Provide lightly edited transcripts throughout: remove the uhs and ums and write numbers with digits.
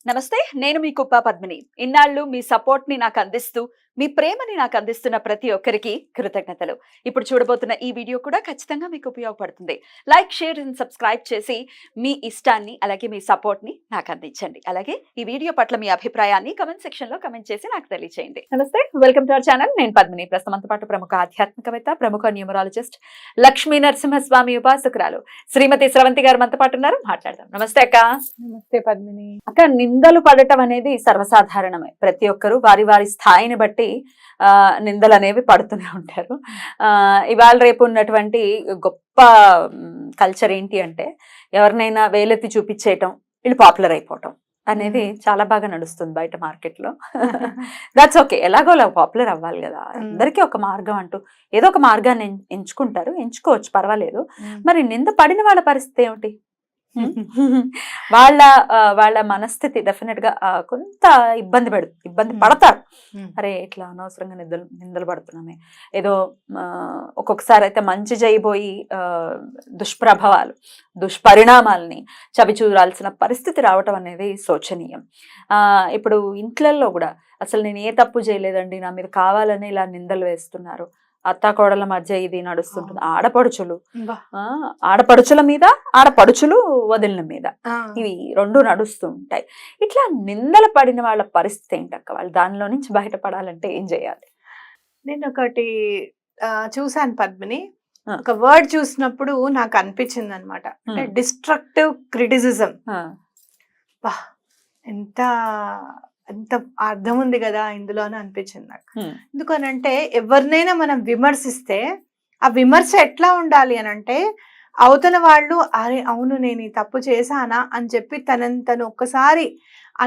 నమస్తే, నేను మీ కుప్ప పద్మిని. ఇన్నాళ్ళు మీ సపోర్ట్ ని నాకు అందిస్తూ, మీ ప్రేమని నాకు అందిస్తున్న ప్రతి ఒక్కరికి కృతజ్ఞతలు. ఇప్పుడు చూడబోతున్న ఈ వీడియో కూడా ఖచ్చితంగా మీకు ఉపయోగపడుతుంది. లైక్, షేర్ అండ్ సబ్స్క్రైబ్ చేసి మీ ఇష్టాన్ని అలాగే మీ సపోర్ట్ ని నాకు అందించండి. అలాగే ఈ వీడియో పట్ల మీ అభిప్రాయాన్ని కమెంట్ సెక్షన్ లో కమెంట్ చేసి నాకు తెలియజేయండి. నమస్తే, వెల్కమ్ టు అవర్ ఛానల్. నేను పద్మిని. ప్రస్తుతంతో పాటు ప్రముఖ ఆధ్యాత్మికవేత్త, ప్రముఖ న్యూమరాలజిస్ట్, లక్ష్మీ నరసింహస్వామి ఉపాసకురాలు శ్రీమతి స్రవంతి గారు మనతో పాటు ఉన్నారు. మాట్లాడదాం. నమస్తే అక్క. నమస్తే పద్మిని. అక్క, నిందలు పడటం అనేది సర్వసాధారణమే. ప్రతి ఒక్కరు వారి వారి స్థాయిని బట్టి నిందలు అనేవి పడుతూనే ఉంటారు. ఇవాళ రేపు ఉన్నటువంటి గొప్ప కల్చర్ ఏంటి అంటే, ఎవరినైనా వేలెత్తి చూపించేయటం, వీళ్ళు పాపులర్ అయిపోవటం అనేది చాలా బాగా నడుస్తుంది బయట మార్కెట్లో. దట్స్ ఓకే, ఎలాగోలా పాపులర్ అవ్వాలి కదా. అందరికీ ఒక మార్గం అంటూ ఏదో ఒక మార్గాన్ని ఎంచుకుంటారు, ఎంచుకోవచ్చు, పర్వాలేదు. మరి నింద పడిన వాళ్ళ పరిస్థితి ఏమిటి? వాళ్ళ మనస్థితి డెఫినెట్ గా కొంత ఇబ్బంది పడతారు. అరే, ఇట్లా అనవసరంగా నిందలు పడుతున్నామే, ఏదో ఒక్కొక్కసారి అయితే మంచి చేయబోయి దుష్ప్రభావాలు, దుష్పరిణామాలని చవి చూడాల్సిన పరిస్థితి రావటం అనేది శోచనీయం. ఇప్పుడు ఇంట్లల్లో కూడా అసలు నేను ఏ తప్పు చేయలేదండి, నా మీద కావాలని ఇలా నిందలు వేస్తున్నారు. అత్త కోడల మధ్య ఇది నడుస్తుంటుంది. ఆడపడుచుల మీద, ఆడపడుచులు వదిలిన మీద, ఇవి రెండు నడుస్తూ ఉంటాయి. ఇట్లా నిందలు పడిన వాళ్ళ పరిస్థితి ఏంటక్క? వాళ్ళు దానిలో నుంచి బయటపడాలంటే ఏం చేయాలి? నేను ఒకటి చూసాను పద్మిని. ఒక వర్డ్ చూసినప్పుడు నాకు అనిపించింది అనమాట, అంటే డిస్ట్రక్టివ్ క్రిటిసిజం. ఎంత ఎంత అర్థం ఉంది కదా ఇందులో అని అనిపించింది నాకు. ఎందుకనంటే ఎవరినైనా మనం విమర్శిస్తే ఆ విమర్శ ఎట్లా ఉండాలి అని అంటే, అవతల వాళ్ళు అరే అవును నేను ఈ తప్పు చేశానా అని చెప్పి తను ఒక్కసారి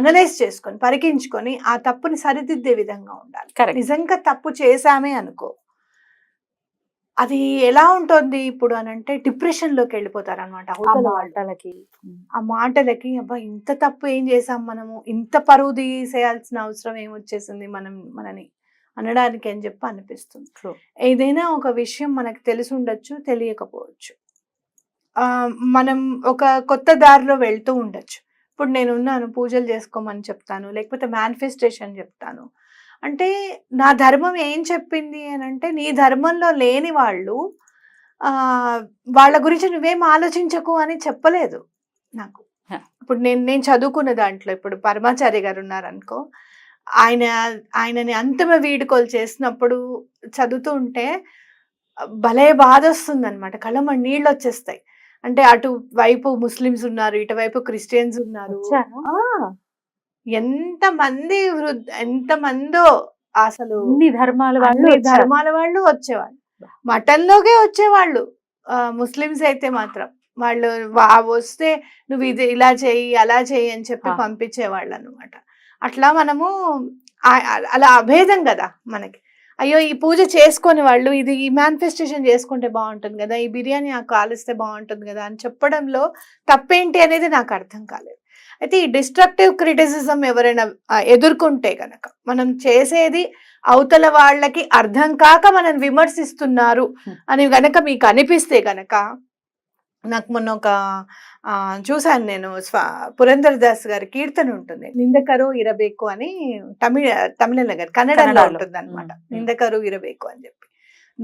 అనలైజ్ చేసుకొని, పరికించుకొని ఆ తప్పుని సరిదిద్దే విధంగా ఉండాలి. నిజంగా తప్పు చేశామే అనుకో, అది ఎలా ఉంటుంది ఇప్పుడు అని అంటే డిప్రెషన్ లోకి వెళ్ళిపోతారు అనమాట. ఆ మాటలకి అబ్బా ఇంత తప్పు ఏం చేసాం మనము, ఇంత పరువు తీసేయాల్సిన అవసరం ఏమొచ్చేసింది మనని అనడానికి అని చెప్పి అనిపిస్తుంది. ఏదైనా ఒక విషయం మనకు తెలిసి ఉండొచ్చు, తెలియకపోవచ్చు. మనం ఒక కొత్త దారిలో వెళ్తూ ఉండొచ్చు. ఇప్పుడు నేనున్నాను, పూజలు చేసుకోమని చెప్తాను, లేకపోతే మేనిఫెస్టేషన్ చెప్తాను. అంటే నా ధర్మం ఏం చెప్పింది అని అంటే, నీ ధర్మంలో లేని వాళ్ళు వాళ్ళ గురించి నువ్వేం ఆలోచించకు అని చెప్పలేదు నాకు. ఇప్పుడు నేను చదువుకున్న దాంట్లో ఇప్పుడు పరమాచార్య గారు ఉన్నారనుకో, ఆయనని అంతిమ వీడుకోలు చేసినప్పుడు చదువుతూ ఉంటే భలే బాధ వస్తుంది అనమాట. కళ్ళమ్మ నీళ్ళు వచ్చేస్తాయి. అంటే అటు వైపు ముస్లిమ్స్ ఉన్నారు, ఇటువైపు క్రిస్టియన్స్ ఉన్నారు. ఎంతమందో అసలు ధర్మాల వాళ్ళు వచ్చేవాళ్ళు, మఠంలోకే వచ్చేవాళ్ళు. ముస్లిమ్స్ అయితే మాత్రం వాళ్ళు వస్తే నువ్వు ఇది ఇలా చెయ్యి అలా చెయ్యి అని చెప్పి పంపించేవాళ్ళు అనమాట. అట్లా మనము అలా అభేదం కదా మనకి. అయ్యో ఈ పూజ చేసుకునే వాళ్ళు ఇది ఈ మేనిఫెస్టేషన్ చేసుకుంటే బాగుంటుంది కదా, ఈ బిర్యానీ నాకు కాలిస్తే బాగుంటుంది కదా అని చెప్పడంలో తప్పేంటి అనేది నాకు అర్థం కాలేదు. అయితే ఈ డిస్ట్రక్టివ్ క్రిటిసిజం ఎవరైనా ఎదుర్కొంటే గనక, మనం చేసేది అవతల వాళ్ళకి అర్థం కాక మనం విమర్శిస్తున్నారు అని గనక మీకు అనిపిస్తే గనక, నాకు మొన్న ఒక చూసాను నేను, పురంధరదాస్ గారి కీర్తన ఉంటుంది, నిందకరు ఇరబేకు అని. తమిళంలో గారు కన్నడలో ఉంటుంది అనమాట, నిందకరు ఇరబేకు అని చెప్పి.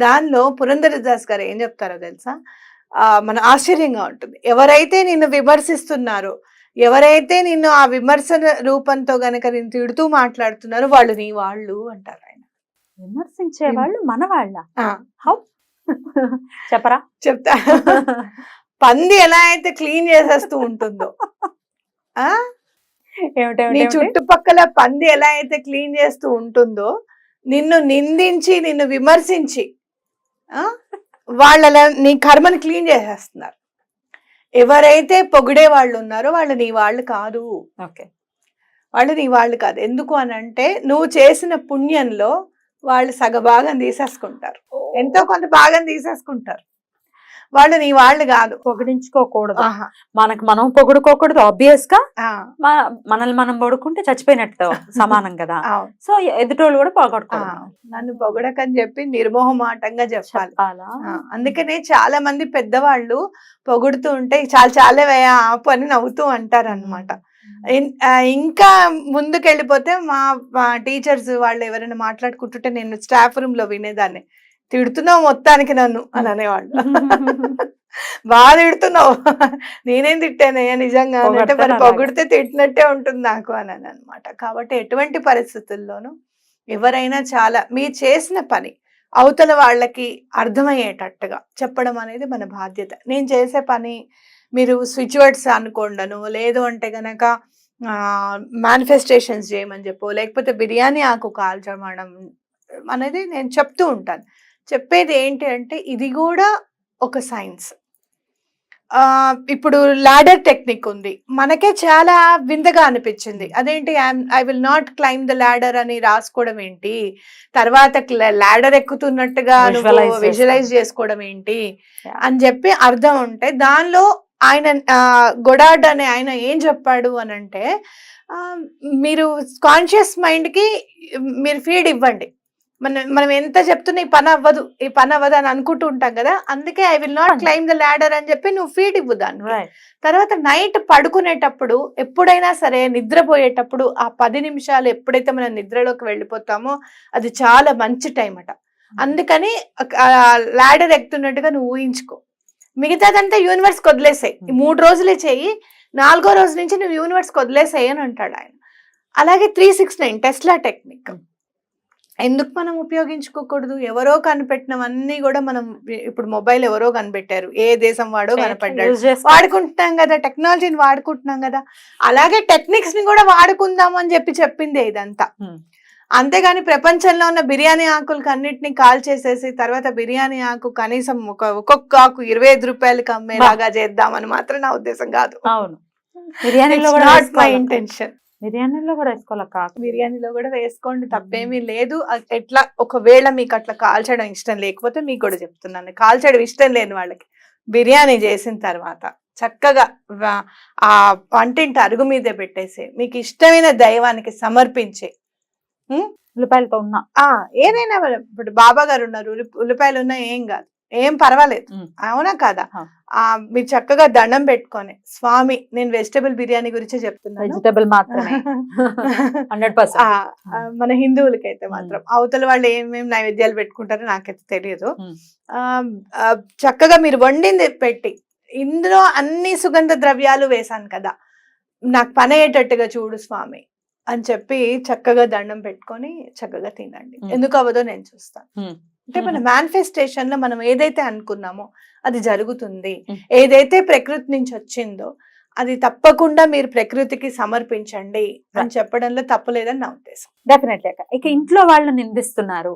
దానిలో పురంధరదాస్ గారు ఏం చెప్తారో తెలుసా? మన ఆశ్చర్యంగా ఉంటుంది. ఎవరైతే నిన్ను విమర్శిస్తున్నారో, ఎవరైతే నిన్ను ఆ విమర్శన రూపంతో గనక నేను తిడుతూ మాట్లాడుతున్నారో వాళ్ళు నీ వాళ్ళు అంటారు. ఆయన విమర్శించే వాళ్ళు మన వాళ్ళ? చెప్పరా? చెప్తా. పంది ఎలా అయితే క్లీన్ చేసేస్తూ ఉంటుందో, నీ చుట్టుపక్కల పంది ఎలా అయితే క్లీన్ చేస్తూ ఉంటుందో, నిన్ను నిందించి నిన్ను విమర్శించి వాళ్ళ నీ కర్మని క్లీన్ చేసేస్తున్నారు. ఎవరైతే పొగిడే వాళ్ళు ఉన్నారో వాళ్ళు నీ వాళ్ళు కాదు. వాళ్ళు నీ వాళ్ళు కాదు. ఎందుకు అని అంటే, నువ్వు చేసిన పుణ్యంలో వాళ్ళు సగభాగం తీసేసుకుంటారు, ఎంతో కొంత భాగం తీసేసుకుంటారు. వాళ్ళు నీ వాళ్ళు కాదు. పొగిడించుకోకూడదు, మనం పొగుడుకోకూడదు. ఆబ్వియస్ గా మనల్ని మనం పొడుకుంటే చచ్చిపోయినట్టు సమానం కదా. సో ఎదుటోళ్ళు కూడా పొగడుకోవాలి. నన్ను పొగడకని చెప్పి నిర్మోహమాటంగా చెప్పాలి. అందుకనే చాలా మంది పెద్దవాళ్ళు పొగుడుతూ ఉంటే చాలా ఆపు అని నవ్వుతూ అంటారు అనమాట. ఇంకా ముందుకు వెళ్ళిపోతే మా టీచర్స్ వాళ్ళు ఎవరైనా మాట్లాడుకుంటుంటే నేను స్టాఫ్ రూమ్ లో వినేదాన్ని, తిడుతున్నావు మొత్తానికి నన్ను అని అనేవాళ్ళు. బాగా తిడుతున్నావు, నేనేం తిట్టానయ్యా నిజంగా అంటే, మరి పొగిడితే తిట్టినట్టే ఉంటుంది నాకు అని అనమాట. కాబట్టి ఎటువంటి పరిస్థితుల్లోనూ ఎవరైనా చాలా మీరు చేసిన పని అవతల వాళ్ళకి అర్థమయ్యేటట్టుగా చెప్పడం అనేది మన బాధ్యత. నేను చేసే పని మీరు స్విచ్ వర్డ్స్ అనుకోండను, లేదు అంటే గనక మేనిఫెస్టేషన్స్ చేయమని చెప్పు, లేకపోతే బిర్యానీ ఆకు కాల్చడం అనేది నేను చెప్తూ ఉంటాను. చెప్పేది ఏంటి అంటే ఇది కూడా ఒక సైన్స్. ఇప్పుడు లాడర్ టెక్నిక్ ఉంది, మనకే చాలా వింతగా అనిపించింది. అదేంటి I will not claim the ladder అని రాసుకోవడం ఏంటి, తర్వాత లాడర్ ఎక్కుతున్నట్టుగా నువ్వు విజువలైజ్ చేసుకోవడం ఏంటి అని చెప్పి అర్థం ఉంటే, దానిలో ఆయన గొడాడ్ అనే ఆయన ఏం చెప్పాడు అని అంటే, మీరు కాన్షియస్ మైండ్ కి మీరు ఫీడ్ ఇవ్వండి. మనం ఎంత చెప్తున్నా ఈ పని అవ్వదు అని అనుకుంటూ ఉంటాం కదా, అందుకే I will not claim the ladder అని చెప్పి నువ్వు ఫీడ్ ఇవ్వు దాన్ని. తర్వాత నైట్ పడుకునేటప్పుడు ఎప్పుడైనా సరే నిద్రపోయేటప్పుడు ఆ 10 నిమిషాలు ఎప్పుడైతే మనం నిద్రలోకి వెళ్ళిపోతామో అది చాలా మంచి టైం అట. అందుకని లాడర్ ఎక్కుతున్నట్టుగా నువ్వు ఊహించుకో, మిగతాదంతా యూనివర్స్ వదిలేసాయి. 3 రోజులే చెయ్యి, 4వ రోజు నుంచి నువ్వు యూనివర్స్ వదిలేసాయి అని అంటాడు ఆయన. అలాగే 369 టెస్లా టెక్నిక్ ఎందుకు మనం ఉపయోగించుకోకూడదు? ఎవరో కనిపెట్టినవన్నీ కూడా మనం ఇప్పుడు మొబైల్ ఎవరో కనిపెట్టారు, ఏ దేశం వాడో కనిపెట్టాడు, వాడుకుంటున్నాం కదా, టెక్నాలజీని వాడుకుంటున్నాం కదా. అలాగే టెక్నిక్స్ ని కూడా వాడుకుందాం అని చెప్పిందే ఇదంతా. అంతేగాని ప్రపంచంలో ఉన్న బిర్యానీ ఆకులకి అన్నిటిని కాల్ చేసేసి తర్వాత బిర్యానీ ఆకు కనీసం ఒక్కొక్క ఆకు 25 రూపాయలకి అమ్మేలాగా చేద్దామని మాత్రం నా ఉద్దేశం కాదు. అవును, బిర్యానీలో కూడా మై ఇంటెన్షన్. బిర్యానీలో కూడా వేసుకోవాలి, బిర్యానీలో కూడా వేసుకోండి, తప్పేమీ లేదు. ఎట్లా ఒకవేళ మీకు అట్లా కాల్చడం ఇష్టం లేకపోతే మీకు కూడా చెప్తున్నాను, కాల్చడం ఇష్టం లేని వాళ్ళకి బిర్యానీ చేసిన తర్వాత చక్కగా ఆ వంటింటి అరుగు మీదే పెట్టేసి మీకు ఇష్టమైన దైవానికి సమర్పించి, ఉల్లిపాయలతో ఉన్నా ఏదైనా ఇప్పుడు బాబా గారు ఉన్నారు, ఉల్లిపాయలు ఉన్నా ఏం కాదు, ఏం పర్వాలేదు, అవునా కాదా? మీరు చక్కగా దండం పెట్టుకొని, స్వామి నేను వెజిటబుల్ బిర్యానీ గురించి చెప్తున్నాను, వెజిటబుల్ మాత్రమే 100%. మన హిందువులకైతే మాత్రం, అవతల వాళ్ళు ఏమేమి నైవేద్యాలు పెట్టుకుంటారో నాకైతే తెలియదు. చక్కగా మీరు వండింది పెట్టి ఇందులో అన్ని సుగంధ ద్రవ్యాలు వేశాను కదా, నాకు పని అయ్యేటట్టుగా చూడు స్వామి అని చెప్పి చక్కగా దండం పెట్టుకొని చక్కగా తినండి. ఎందుకు అవ్వదో నేను చూస్తాను. అంటే మన మేనిఫెస్టేషన్ లో మనం ఏదైతే అనుకున్నామో అది జరుగుతుంది. ఏదైతే ప్రకృతి నుంచి వచ్చిందో అది తప్పకుండా మీరు ప్రకృతికి సమర్పించండి అని చెప్పడంలో తప్పులేదని నా ఉద్దేశం. డెఫినెట్లీ. ఇక ఇంట్లో వాళ్ళు నిందిస్తున్నారు,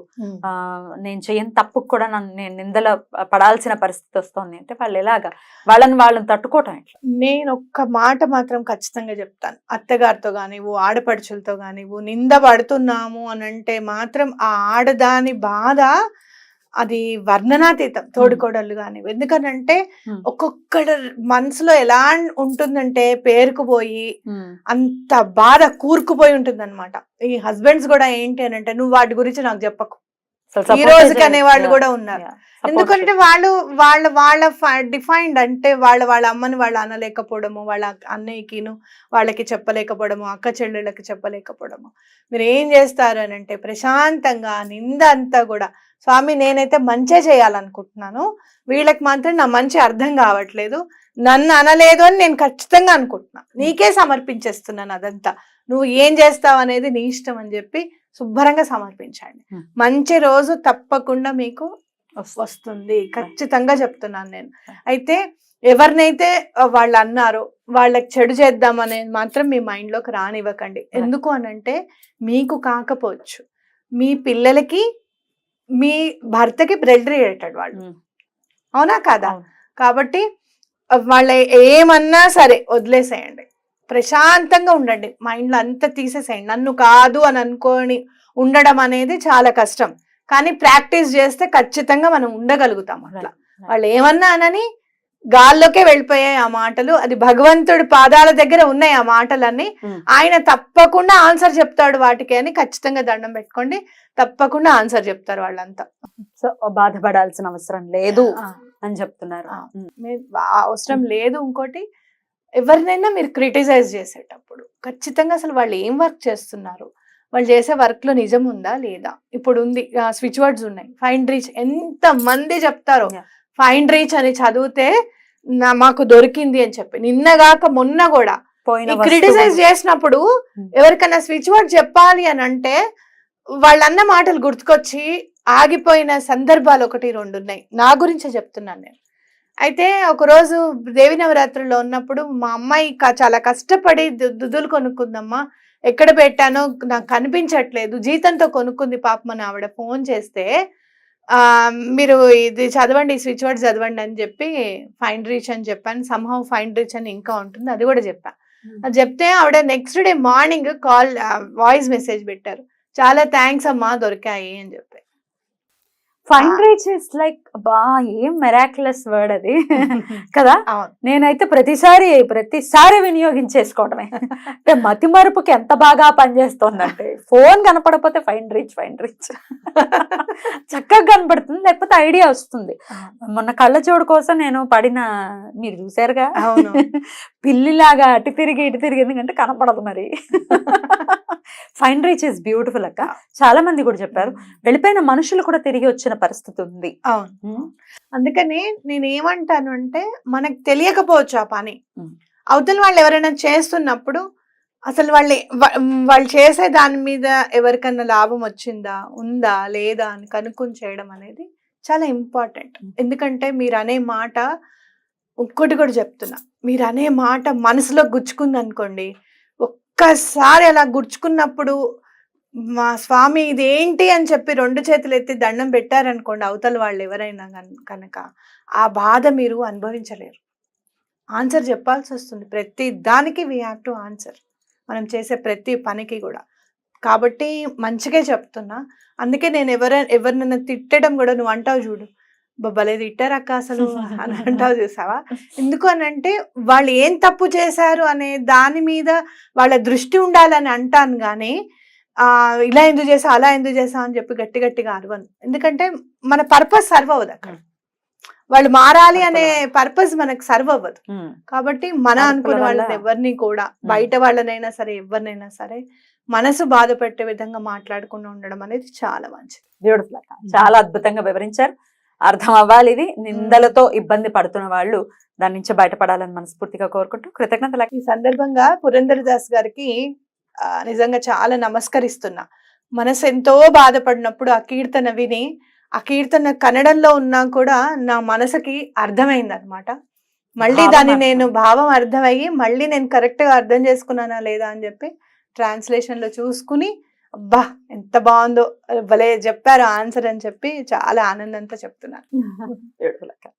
నేను చేయని తప్పు కూడా నేను నిందల పడాల్సిన పరిస్థితి వస్తుంది అంటే వాళ్ళు ఎలాగా వాళ్ళని తట్టుకోవటం ఎట్లా? నేను ఒక్క మాట మాత్రం ఖచ్చితంగా చెప్తాను, అత్తగారితో కానివ్వు ఆడపడుచులతో కానివ్వు నింద పడుతున్నాము అని అంటే మాత్రం ఆ ఆడదాని బాధ అది వర్ణనాతీతం, తోడుకోడళ్ళు కానీ. ఎందుకనంటే ఒక్కొక్కడు మనసులో ఎలా ఉంటుందంటే పేరుకుపోయి అంత బాధ కూరుకుపోయి ఉంటుంది అనమాట. ఈ హస్బెండ్స్ కూడా ఏంటి అని అంటే, నువ్వు వాటి గురించి నాకు చెప్పకు ఈ రోజుకి అనే వాళ్ళు కూడా ఉన్నారు. ఎందుకంటే వాళ్ళ డిఫైన్డ్ అంటే వాళ్ళ అమ్మని వాళ్ళు అనలేకపోవడము, వాళ్ళ అన్నయ్యకిను వాళ్ళకి చెప్పలేకపోవడము, అక్క చెల్లెళ్ళకి చెప్పలేకపోవడము. మీరు ఏం చేస్తారు అని అంటే ప్రశాంతంగా నింద అంతా కూడా, స్వామి నేనైతే మంచే చేయాలనుకుంటున్నాను, వీళ్ళకి మాత్రం నా మంచి అర్థం కావట్లేదు, నన్ను అనలేదు అని నేను ఖచ్చితంగా అనుకుంటున్నా, నీకే సమర్పించేస్తున్నాను, అదంతా నువ్వు ఏం చేస్తావు అనేది నీ ఇష్టం అని చెప్పి శుభ్రంగా సమర్పించండి. మంచి రోజు తప్పకుండా మీకు వస్తుంది, ఖచ్చితంగా చెప్తున్నాను నేను. అయితే ఎవరినైతే వాళ్ళు అన్నారో వాళ్ళకి చెడు చేద్దామనేది మాత్రం మీ మైండ్ లోకి రానివ్వకండి. ఎందుకు అనంటే మీకు కాకపోవచ్చు, మీ పిల్లలకి మీ భర్తకి బ్లడ్ రిలేటెడ్ వాళ్ళు, అవునా కాదా? కాబట్టి వాళ్ళ ఏమన్నా సరే వదిలేసేయండి, ప్రశాంతంగా ఉండండి, మైండ్ లో అంతా తీసేసేయండి. నన్ను కాదు అని అనుకొని ఉండడం అనేది చాలా కష్టం, కానీ ప్రాక్టీస్ చేస్తే ఖచ్చితంగా మనం ఉండగలుగుతాం. అట్లా వాళ్ళు ఏమన్నా అనని గాల్లోకే వెళ్ళిపోయాయి ఆ మాటలు, అది భగవంతుడి పాదాల దగ్గర ఉన్నాయి ఆ మాటలన్నీ, ఆయన తప్పకుండా ఆన్సర్ చెప్తాడు వాటికి అని ఖచ్చితంగా దండం పెట్టుకోండి, తప్పకుండా ఆన్సర్ చెప్తారు వాళ్ళంతా. సో బాధపడాల్సిన అవసరం లేదు అని చెప్తున్నారు. అవసరం లేదు. ఇంకోటి ఎవరినైనా మీరు క్రిటిసైజ్ చేసేటప్పుడు ఖచ్చితంగా అసలు వాళ్ళు ఏం వర్క్ చేస్తున్నారు, వాళ్ళు చేసే వర్క్ లో నిజం ఉందా లేదా. ఇప్పుడు ఉంది స్విచ్ వర్డ్స్ ఉన్నాయి, ఫైండ్ రీచ్, ఎంత మంది చెప్తారో Yeah. ఫైండ్ రీచ్ అని చదివితే మాకు దొరికింది అని చెప్పి. నిన్నగాక మొన్న కూడా పోయిన క్రిటిసైజ్ వస్తువు. చేసినప్పుడు ఎవరికైనా స్విచ్ వర్డ్ చెప్పాలి అని అంటే వాళ్ళన్న మాటలు గుర్తుకొచ్చి ఆగిపోయిన సందర్భాలు 1-2 ఉన్నాయి. నా గురించే చెప్తున్నాను నేను. అయితే ఒకరోజు దేవి నవరాత్రుల్లో ఉన్నప్పుడు మా అమ్మాయి చాలా కష్టపడి దుద్దులు కొనుక్కుందమ్మా, ఎక్కడ పెట్టానో నాకు కనిపించట్లేదు, జీతంతో కొనుక్కుంది పాపం అని ఆవిడ ఫోన్ చేస్తే మీరు ఇది చదవండి, ఈ స్విచ్ వర్డ్ చదవండి అని చెప్పి ఫైండ్ రీచ్ అని చెప్పాను. సంహౌ ఫైండ్ రీచ్ అని ఇంకా ఉంటుంది, అది కూడా చెప్పా. అది చెప్తే ఆవిడ next day morning voice message పెట్టారు, చాలా థ్యాంక్స్ అమ్మా దొరికాయి అని చెప్పి. ఫైండ్ రీచ్ ఇస్ లైక్ బా ఏం మెరాక్యులస్ వర్డ్ అది కదా. అవును. నేనైతే ప్రతిసారి వినియోగించేసుకోవడమే. అంటే మతి మరుపుకి ఎంత బాగా పనిచేస్తుందంటే ఫోన్ కనపడకపోతే ఫైండ్ రీచ్ చక్కగా కనపడుతుంది, లేకపోతే ఐడియా వస్తుంది. మొన్న కళ్ళ జోడు కోసం నేను పడిన, మీరు చూసారుగా, అవును. పిల్లిలాగా అటు తిరిగి ఇటు తిరిగి, ఎందుకంటే కనపడదు మరి. ఫైండ్ రీచ్ ఇస్ బ్యూటిఫుల్ అక్క. చాలా మంది కూడా చెప్పారు వెళ్ళిపోయిన మనుషులు కూడా తిరిగి వచ్చిన పరిస్థితి ఉంది. అవును. అందుకని నేను ఏమంటాను అంటే మనకు తెలియకపోవచ్చు ఆ పని, అవతల వాళ్ళు ఎవరైనా చేస్తున్నప్పుడు అసలు వాళ్ళు చేసే దాని మీద ఎవరికన్నా లాభం వచ్చిందా ఉందా లేదా అని కనుక్కొని చేయడం అనేది చాలా ఇంపార్టెంట్. ఎందుకంటే మీరు అనే మాట, ఒక్కటి కూడా చెప్తున్నా, మీరు అనే మాట మనసులో గుచ్చుకుంది అనుకోండి, ఒక్కసారి అలా గుచ్చుకున్నప్పుడు మా స్వామి ఇదేంటి అని చెప్పి 2 చేతులు ఎత్తి దండం పెట్టారనుకోండి అవతల వాళ్ళు ఎవరైనా కనుక, ఆ బాధ మీరు అనుభవించలేరు. ఆన్సర్ చెప్పాల్సి వస్తుంది ప్రతి దానికి. వీ హ్యావ్ టు ఆన్సర్, మనం చేసే ప్రతి పనికి కూడా. కాబట్టి మంచిగా చెప్తున్నా. అందుకే నేను ఎవరినైనా తిట్టడం కూడా, నువ్వు అంటావు చూడు, భలే తిట్టారక్క అసలు అని అంటావు చూసావా. ఎందుకు అని అంటే వాళ్ళు ఏం తప్పు చేశారు అనే దాని మీద వాళ్ళ దృష్టి ఉండాలని అంటాను కానీ ఇలా ఎందుకు చేసా అలా ఎందుకు చేసా అని చెప్పి గట్టిగా అరవను. ఎందుకంటే మన పర్పస్ సర్వ్ అవ్వదు అక్కడ, వాళ్ళు మారాలి అనే పర్పస్ మనకు సర్వ్ అవ్వదు. కాబట్టి మన అనుకునే వాళ్ళని ఎవరిని కూడా, బయట వాళ్ళనైనా సరే ఎవరినైనా సరే మనసు బాధ పెట్టే విధంగా మాట్లాడకుండా ఉండడం అనేది చాలా మంచిది. బ్యూటిఫుల్ అక్క, చాలా అద్భుతంగా వివరించారు. అర్థం అవ్వాలి ఇది. నిందలతో ఇబ్బంది పడుతున్న వాళ్ళు దాని నుంచి బయటపడాలని మనస్ఫూర్తిగా కోరుకుంటూ కృతజ్ఞతలు. ఈ సందర్భంగా పురంధరదాస్ గారికి నిజంగా చాలా నమస్కరిస్తున్నా. మనసు ఎంతో బాధపడినప్పుడు ఆ కీర్తన విని, ఆ కీర్తన కన్నడంలో ఉన్నా కూడా నా మనసుకి అర్థమైంది అనమాట. మళ్ళీ దాన్ని నేను భావం అర్థమయ్యి మళ్ళీ నేను కరెక్ట్ గా అర్థం చేసుకున్నానా లేదా అని చెప్పి ట్రాన్స్లేషన్ లో చూసుకుని, అబ్బా ఎంత బాగుందో, భలే చెప్పారు ఆన్సర్ అని చెప్పి చాలా ఆనందంతో చెప్తున్నాను.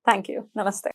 Thank you. నమస్తే.